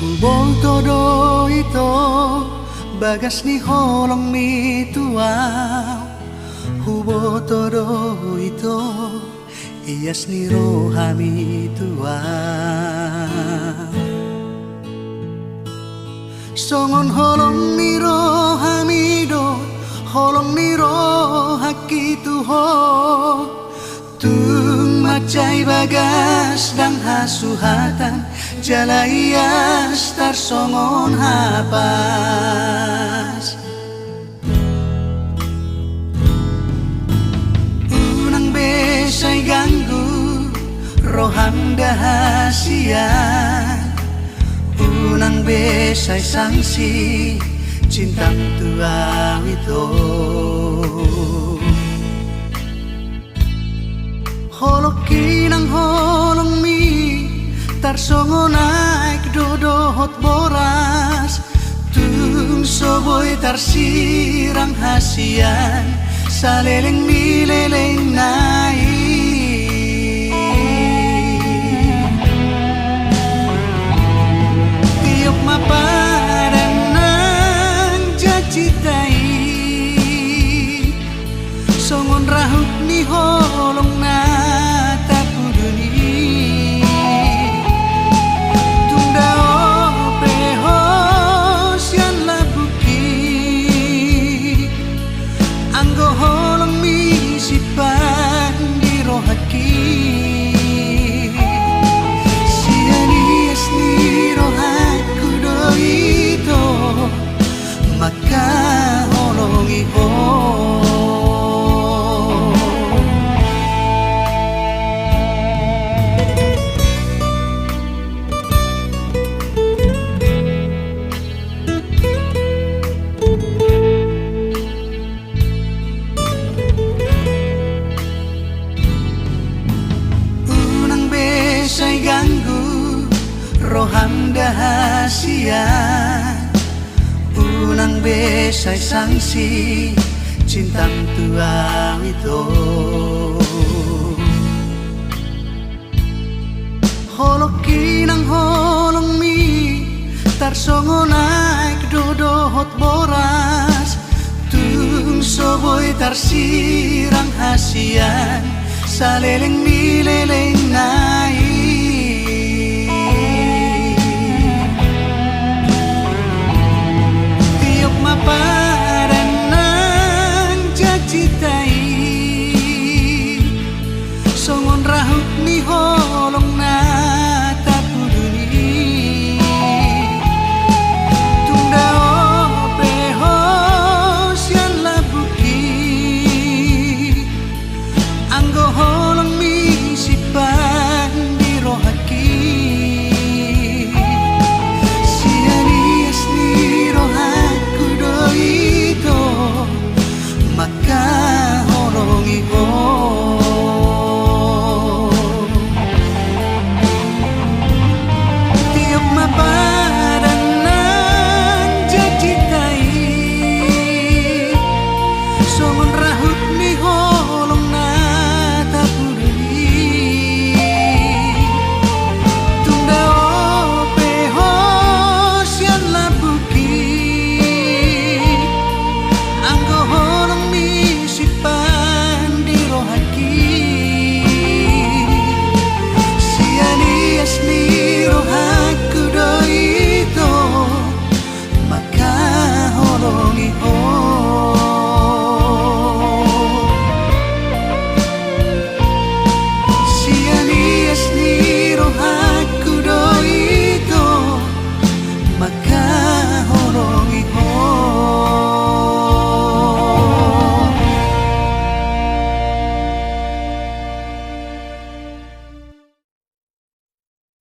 Hubong todo ito bagas ni holong mi tuaw. Hubo todo ito iyas ni rohami tuaw. Songon holong ni rohami do holong ni rohaki tuho. Tung macai bagas dang hasuhatan jalayas tar songon hapas. Unang besay ganggu roham dahasian. Unang besay sangsi cintang tuaw itu. Holoki ng holong mi tarsongo naik dodohot boras. Tung soboy tarsirang hasian saleleng mileleng naik. Tiok mapadan ng jacitai songon rahut ni holong na makaholongi ho. Unang besay ganggu roham dahasian. Unang besay sangsi cintang tuaw itu. Holoki ng holong mi tarsongo naik dodohot boras. Tung soboy tarsirang hasian saleleng mileleng naik.